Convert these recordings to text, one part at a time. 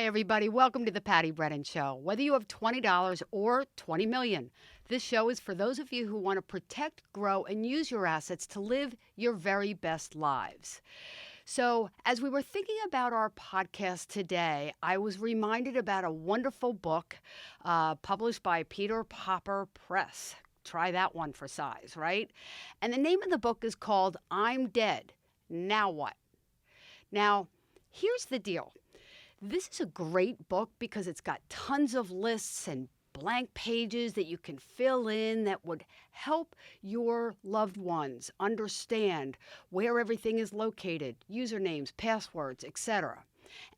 Hi, everybody. Welcome to the Patti Brennan Show. Whether you have $20 or $20 million, this show is for those of you who want to protect, grow, and use your assets to live your very best lives. So, as we were thinking about our podcast today, I was reminded about a wonderful book published by Peter Popper Press. Try that one for size, right? And the name of the book is called I'm Dead. Now What? Now, here's the deal. This is a great book because it's got tons of lists and blank pages that you can fill in that would help your loved ones understand where everything is located, usernames, passwords, etc.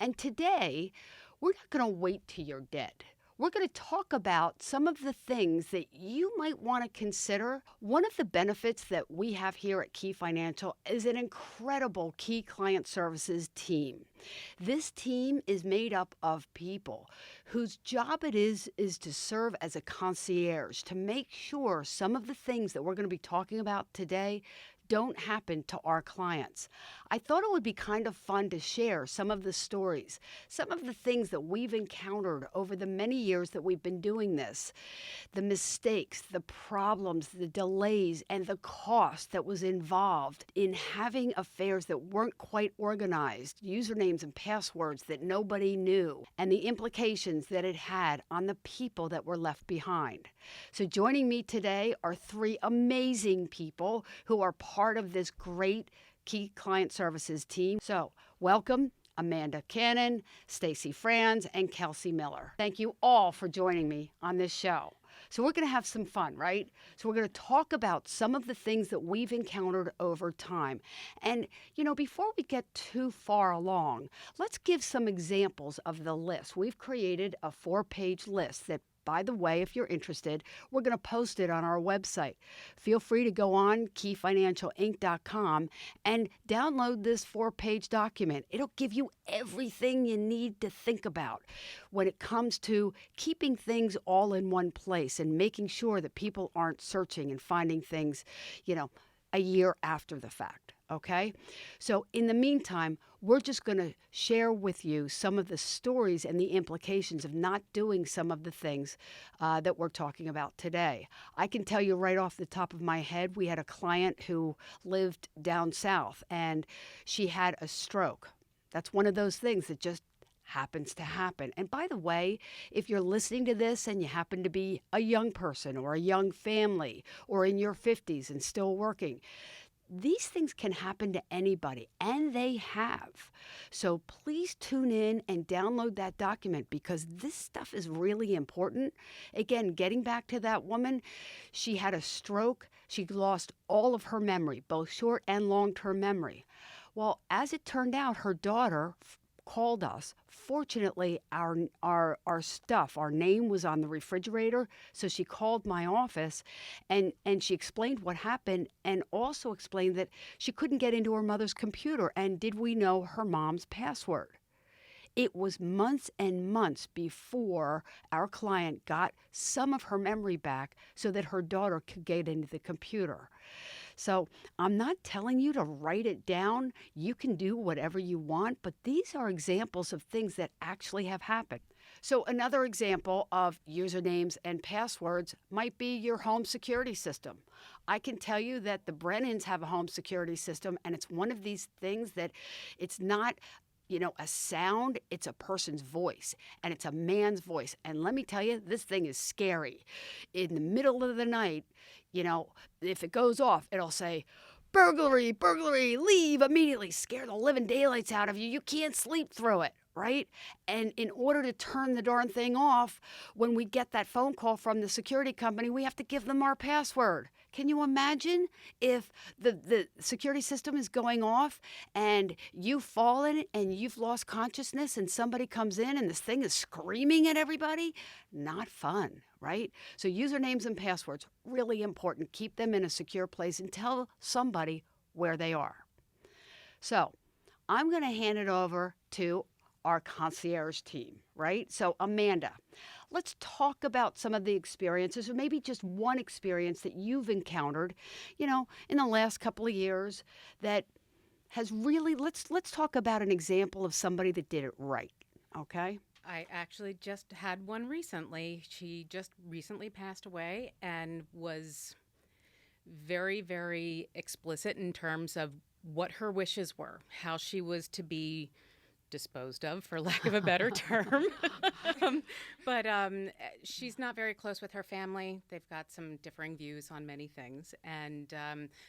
And today, we're not going to wait till you're dead. We're going to talk about some of the things that you might want to consider. One of the benefits that we have here at Key Financial is an incredible Key Client Services team. This team is made up of people whose job it is to serve as a concierge, to make sure some of the things that we're going to be talking about today don't happen to our clients. I thought it would be kind of fun to share some of the stories, some of the things that we've encountered over the many years that we've been doing this, the mistakes, the problems, the delays, and the cost that was involved in having affairs that weren't quite organized, usernames and passwords that nobody knew, and the implications that it had on the people that were left behind. So joining me today are three amazing people who are part of this great Key Client Services team. So welcome, Amanda Cannon, Stacy Franz, and Kelsey Miller. Thank you all for joining me on this show. So we're going to have some fun, right? So we're going to talk about some of the things that we've encountered over time. And, before we get too far along, let's give some examples of the list. We've created a 4-page list that, by the way, if you're interested, we're going to post it on our website. Feel free to go on keyfinancialinc.com and download this 4-page document. It'll give you everything you need to think about when it comes to keeping things all in one place and making sure that people aren't searching and finding things, a year after the fact. Okay? So in the meantime, we're just going to share with you some of the stories and the implications of not doing some of the things that we're talking about today. I can tell you right off the top of my head, we had a client who lived down south and she had a stroke. That's one of those things that just happens to happen. And by the way, if you're listening to this and you happen to be a young person or a young family or in your 50s and still working, these things can happen to anybody, and they have. So please tune in and download that document because this stuff is really important. Again, getting back to that woman, she had a stroke. She lost all of her memory, both short and long-term memory. Well, as it turned out, her daughter called us. Fortunately, our stuff, our name was on the refrigerator, so she called my office and she explained what happened and also explained that she couldn't get into her mother's computer and did we know her mom's password. It was months and months before our client got some of her memory back so that her daughter could get into the computer. So I'm not telling you to write it down. You can do whatever you want, but these are examples of things that actually have happened. So another example of usernames and passwords might be your home security system. I can tell you that the Brennans have a home security system, and it's one of these things that it's not a sound, it's a person's voice, and it's a man's voice. And let me tell you, this thing is scary. In the middle of the night, if it goes off, it'll say, burglary, burglary, leave immediately, scare the living daylights out of you. You can't sleep through it, right? And in order to turn the darn thing off, when we get that phone call from the security company, we have to give them our password. Can you imagine if the security system is going off and you've fallen and you've lost consciousness and somebody comes in and this thing is screaming at everybody? Not fun, right? So usernames and passwords, really important. Keep them in a secure place and tell somebody where they are. So I'm going to hand it over to our concierge team, right? So Amanda, let's talk about some of the experiences or maybe just one experience that you've encountered, in the last couple of years that has really, let's talk about an example of somebody that did it right, okay? I actually just had one recently. She just recently passed away and was very, very explicit in terms of what her wishes were, how she was to be disposed of, for lack of a better term. um, but she's not very close with her family. They've got some differing views on many things, and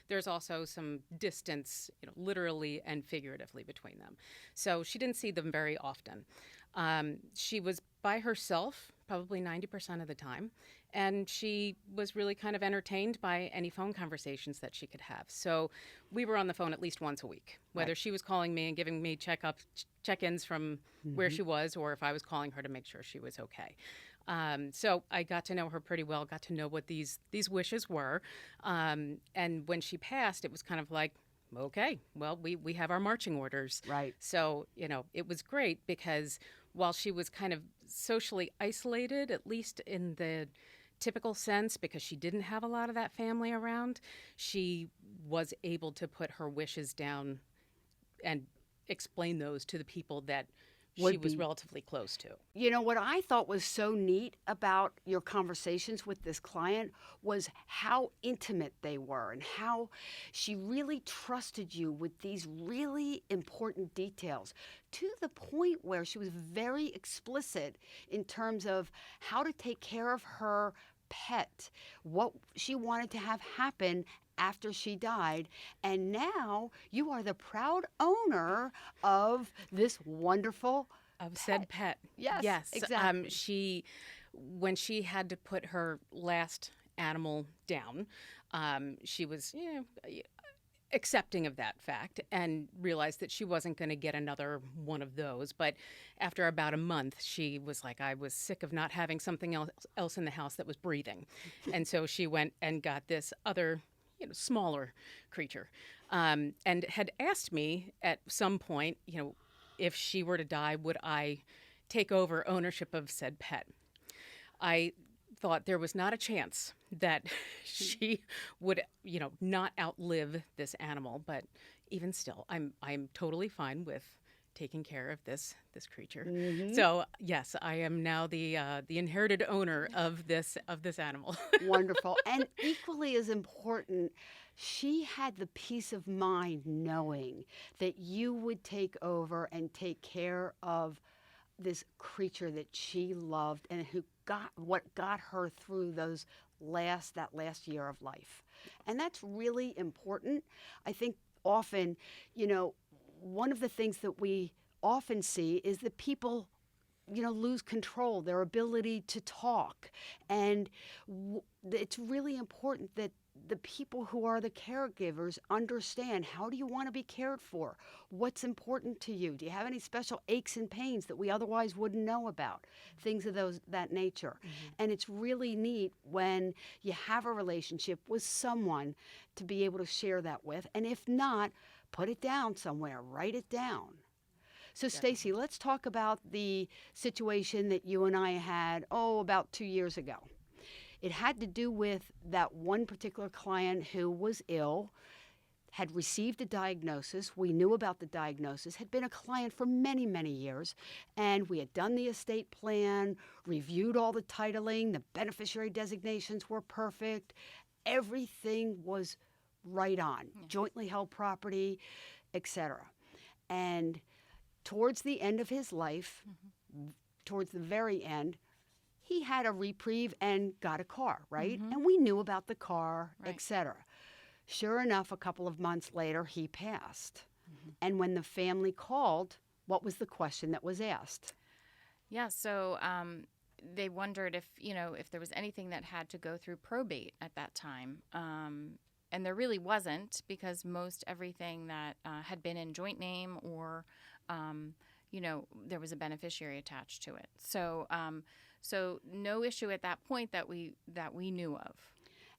there's also some distance, literally and figuratively between them. So she didn't see them very often. She was by herself probably 90% of the time, and she was really kind of entertained by any phone conversations that she could have. So we were on the phone at least once a week, whether Right. she was calling me and giving me check-ins from where she was, or if I was calling her to make sure she was okay. So I got to know her pretty well, got to know what these wishes were. And when she passed, it was kind of like, okay, well, we have our marching orders. Right. So, it was great because while she was kind of socially isolated, at least in the typical sense, because she didn't have a lot of that family around, she was able to put her wishes down and explain those to the people that she was relatively close to. What I thought was so neat about your conversations with this client was how intimate they were and how she really trusted you with these really important details, to the point where she was very explicit in terms of how to take care of her pet, what she wanted to have happen after she died. And now you are the proud owner of this wonderful Of said pet. Yes, Yes. exactly. When she had to put her last animal down, she was accepting of that fact and realized that she wasn't going to get another one of those. But after about a month, she was like, I was sick of not having something else in the house that was breathing. And so she went and got this other smaller creature, and had asked me at some point, if she were to die, would I take over ownership of said pet? I thought there was not a chance that she would, not outlive this animal. But even still, I'm totally fine with taking care of this creature. So yes, I am now the inherited owner of this animal. Wonderful. And equally as important, she had the peace of mind knowing that you would take over and take care of this creature that she loved and who got her through that last year of life. And that's really important. I think often, one of the things that we often see is that people lose control, their ability to talk. And it's really important that the people who are the caregivers understand, how do you want to be cared for? What's important to you? Do you have any special aches and pains that we otherwise wouldn't know about? Things of that nature. And it's really neat when you have a relationship with someone to be able to share that with. And if not, put it down somewhere, write it down. So, Stacy, let's talk about the situation that you and I had, about 2 years ago. It had to do with that one particular client who was ill, had received a diagnosis. We knew about the diagnosis, had been a client for many, many years, and we had done the estate plan, reviewed all the titling, the beneficiary designations were perfect. Everything was right on, jointly held property, etc. And towards the end of his life, towards the very end, he had a reprieve and got a car, right? And we knew about the car, etc. Sure enough, a couple of months later, he passed. And when the family called, what was the question that was asked? Yeah, so they wondered if there was anything that had to go through probate at that time. And there really wasn't, because most everything that had been in joint name or there was a beneficiary attached to it. So so no issue at that point that we knew of.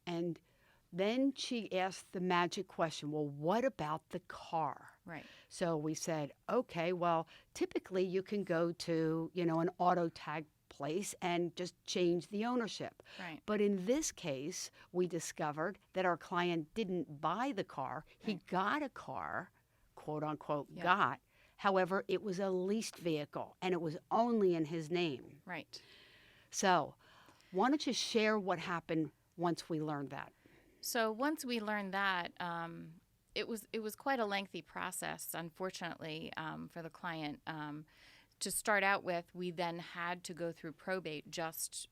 And then she asked the magic question, well, what about the car? Right. So we said, okay, well, typically you can go to, an auto tag place and just change the ownership. Right. But in this case, we discovered that our client didn't buy the car. He got a car, quote unquote, got, However, it was a leased vehicle and it was only in his name. Right. So, why don't you share what happened once we learned that? So once we learned that, it was quite a lengthy process, unfortunately, for the client. To start out with, we then had to go through probate just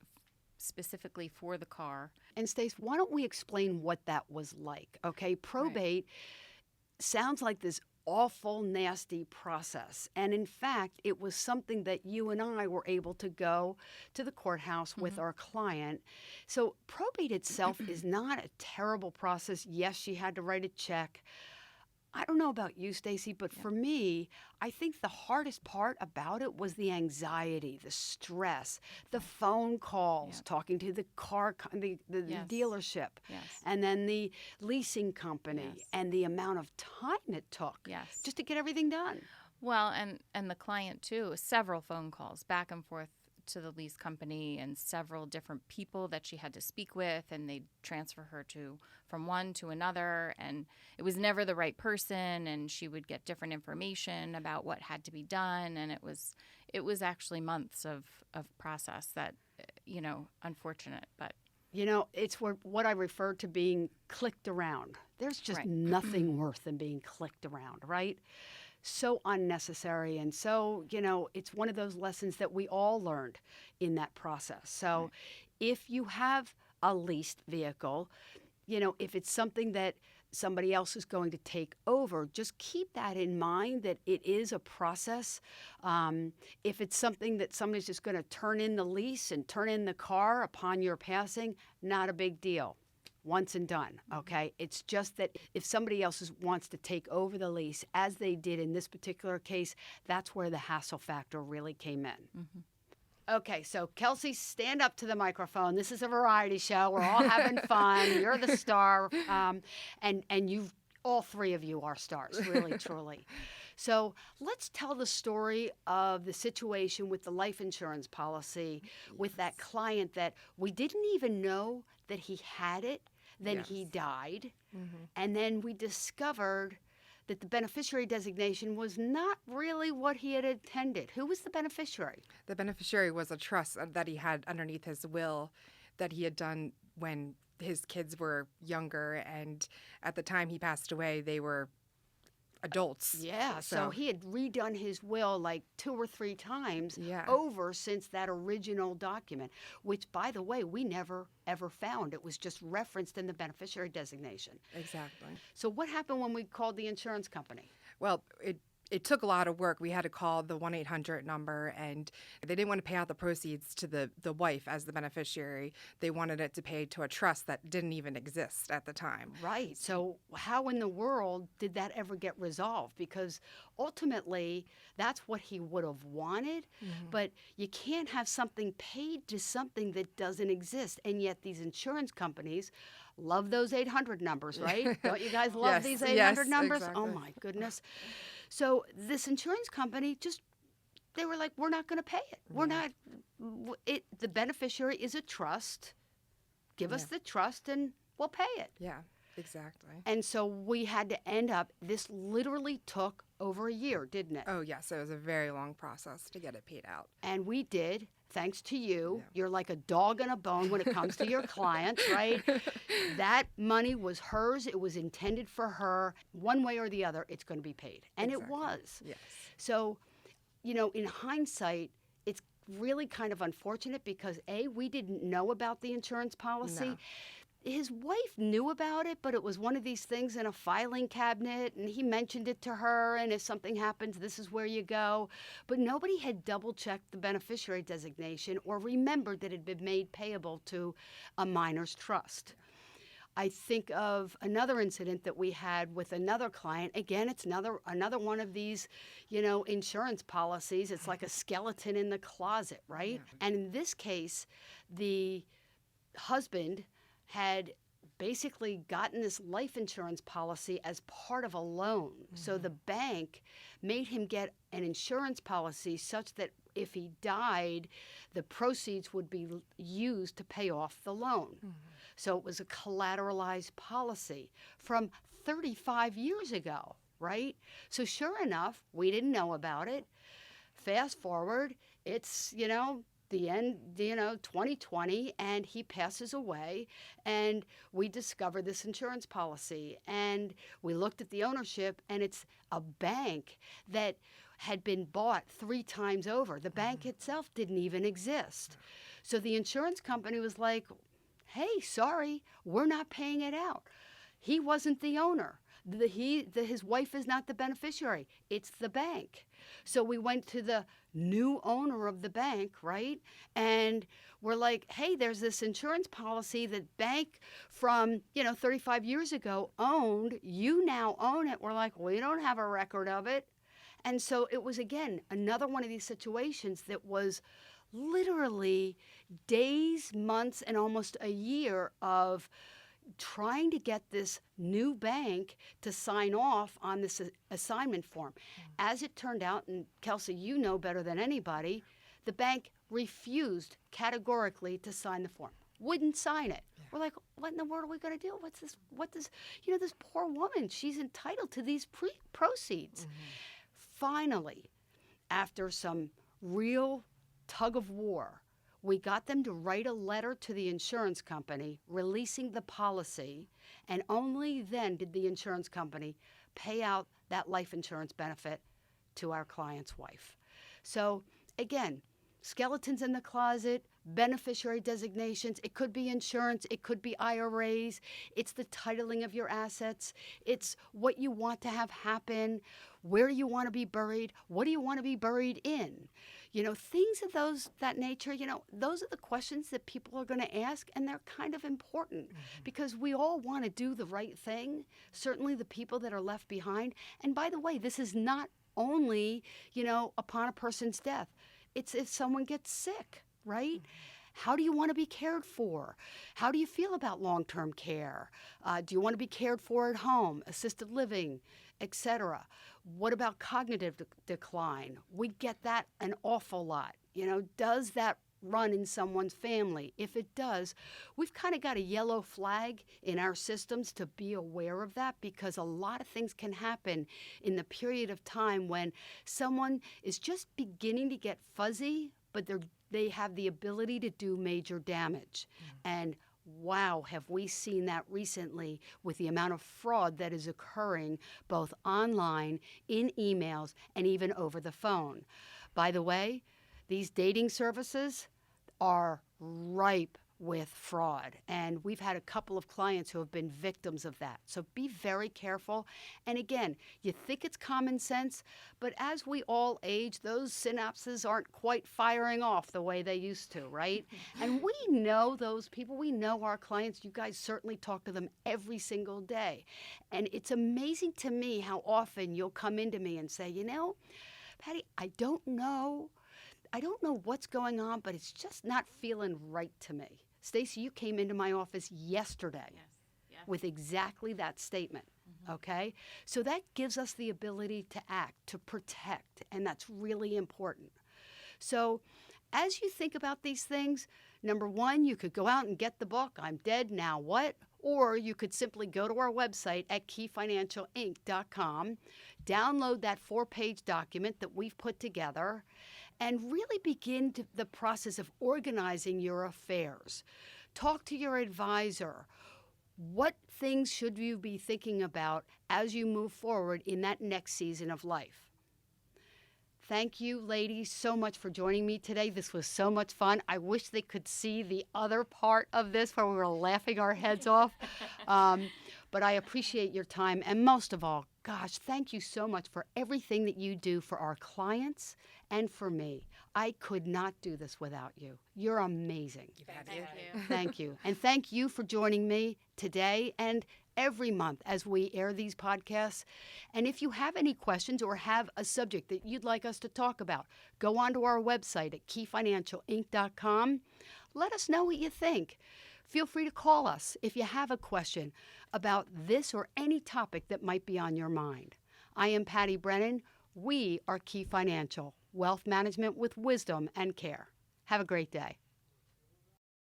specifically for the car. And Stace, why don't we explain what that was like? Okay, probate sounds like this awful, nasty process. And in fact, it was something that you and I were able to go to the courthouse with our client. So probate itself is not a terrible process. Yes, she had to write a check. I don't know about you, Stacy, but for me, I think the hardest part about it was the anxiety, the stress, the phone calls, talking to the car, the dealership, and then the leasing company, and the amount of time it took just to get everything done. Well, and the client too, several phone calls back and forth to the lease company and several different people that she had to speak with, and they'd transfer her from one to another, and it was never the right person, and she would get different information about what had to be done, and it was actually months of process that, unfortunate, but it's what I refer to being clicked around. There's just nothing worse than being clicked around, right? So unnecessary. And so, it's one of those lessons that we all learned in that process. So if you have a leased vehicle, if it's something that somebody else is going to take over, just keep that in mind that it is a process. If it's something that somebody's just going to turn in the lease and turn in the car upon your passing, not a big deal. Once and done, okay? It's just that if somebody else wants to take over the lease, as they did in this particular case, that's where the hassle factor really came in. Okay, so Kelsey, stand up to the microphone. This is a variety show. We're all having fun. You're the star, and you've all three of you are stars, really, truly. So let's tell the story of the situation with the life insurance policy with that client that we didn't even know that he had it. Then he died, and then we discovered that the beneficiary designation was not really what he had intended. Who was the beneficiary? The beneficiary was a trust that he had underneath his will that he had done when his kids were younger, and at the time he passed away, they were adults. Yeah, so he had redone his will like 2 or 3 times over since that original document, which, by the way, we never, ever found. It was just referenced in the beneficiary designation. Exactly. So what happened when we called the insurance company? Well, it took a lot of work. We had to call the 1-800 number, and they didn't want to pay out the proceeds to the wife as the beneficiary. They wanted it to pay to a trust that didn't even exist at the time. Right. So how in the world did that ever get resolved? Because ultimately, that's what he would have wanted, but you can't have something paid to something that doesn't exist. And yet these insurance companies love those 800 numbers, right? Don't you guys love these 800 numbers? Exactly. Oh, my goodness. So this insurance company they were like, we're not going to pay it. We're not, the beneficiary is a trust. Give us the trust and we'll pay it. Yeah, exactly. And so we had to end up, this literally took over a year, didn't it? Oh, yes. It was a very long process to get it paid out. And we did, thanks to you. Yeah. You're like a dog and a bone when it comes to your clients, right? That money was hers. It was intended for her. One way or the other, it's going to be paid. And it was. Yes. So, in hindsight, it's really kind of unfortunate because, A, we didn't know about the insurance policy. No. His wife knew about it, but it was one of these things in a filing cabinet, and he mentioned it to her, and if something happens, this is where you go. But nobody had double-checked the beneficiary designation or remembered that it had been made payable to a minor's trust. I think of another incident that we had with another client. Again, it's another one of these, insurance policies. It's like a skeleton in the closet, right? Yeah. And in this case, the husband had basically gotten this life insurance policy as part of a loan. So the bank made him get an insurance policy such that if he died, the proceeds would be used to pay off the loan. So it was a collateralized policy from 35 years ago, right? So sure enough, we didn't know about it. Fast forward, it's, the end, 2020, and he passes away, and we discover this insurance policy, and we looked at the ownership, and it's a bank that had been bought 3 times over. The bank itself didn't even exist. So the insurance company was like, hey, sorry, we're not paying it out. He wasn't the owner. His wife is not the beneficiary. It's the bank. So we went to the new owner of the bank, right? And we're like, hey, there's this insurance policy that bank from, 35 years ago owned. You now own it. We're like, we don't have a record of it. And so it was, again, another one of these situations that was literally days, months, and almost a year of trying to get this new bank to sign off on this assignment form. As it turned out, and Kelsey, you know better than anybody, the bank refused categorically to sign the form. Wouldn't sign it. Yeah. We're like, what in the world are we going to do? What's this? This poor woman, she's entitled to these proceeds. Mm-hmm. Finally, after some real tug of war, we got them to write a letter to the insurance company releasing the policy, and only then did the insurance company pay out that life insurance benefit to our client's wife. So again, skeletons in the closet, beneficiary designations, it could be insurance, it could be IRAs, it's the titling of your assets, it's what you want to have happen, where you want to be buried, what do you want to be buried in? Things of that nature, those are the questions that people are going to ask, and they're kind of important because we all want to do the right thing, certainly the people that are left behind. And by the way, this is not only, upon a person's death. It's if someone gets sick, right? How do you want to be cared for? How do you feel about long-term care? Do you want to be cared for at home, assisted living, etc.? What about cognitive decline? We get that an awful lot. Does that run in someone's family? If it does, we've kind of got a yellow flag in our systems to be aware of that, because a lot of things can happen in the period of time when someone is just beginning to get fuzzy, but they have the ability to do major damage. And wow, have we seen that recently with the amount of fraud that is occurring both online, in emails, and even over the phone. By the way, these dating services are ripe with fraud, and we've had a couple of clients who have been victims of that. So be very careful. And again, you think it's common sense, but as we all age, those synapses aren't quite firing off the way they used to, right? And we know those people. We know our clients. You guys certainly talk to them every single day. And it's amazing to me how often you'll come into me and say, Patti, I don't know what's going on, but it's just not feeling right to me. Stacey, you came into my office yesterday with exactly that statement, okay? So that gives us the ability to act, to protect, and that's really important. So as you think about these things, number one, you could go out and get the book, I'm Dead, Now What? Or you could simply go to our website at keyfinancialinc.com, download that 4-page document that we've put together, and really begin the process of organizing your affairs. Talk to your advisor. What things should you be thinking about as you move forward in that next season of life? Thank you, ladies, so much for joining me today. This was so much fun. I wish they could see the other part of this where we were laughing our heads off. But I appreciate your time. And most of all, gosh, thank you so much for everything that you do for our clients and for me. I could not do this without you. You're amazing. Thank you. Thank you. And thank you for joining me today and every month as we air these podcasts. And if you have any questions or have a subject that you'd like us to talk about, go onto our website at keyfinancialinc.com. Let us know what you think. Feel free to call us if you have a question about this or any topic that might be on your mind. I am Patti Brennan. We are Key Financial, wealth management with wisdom and care. Have a great day.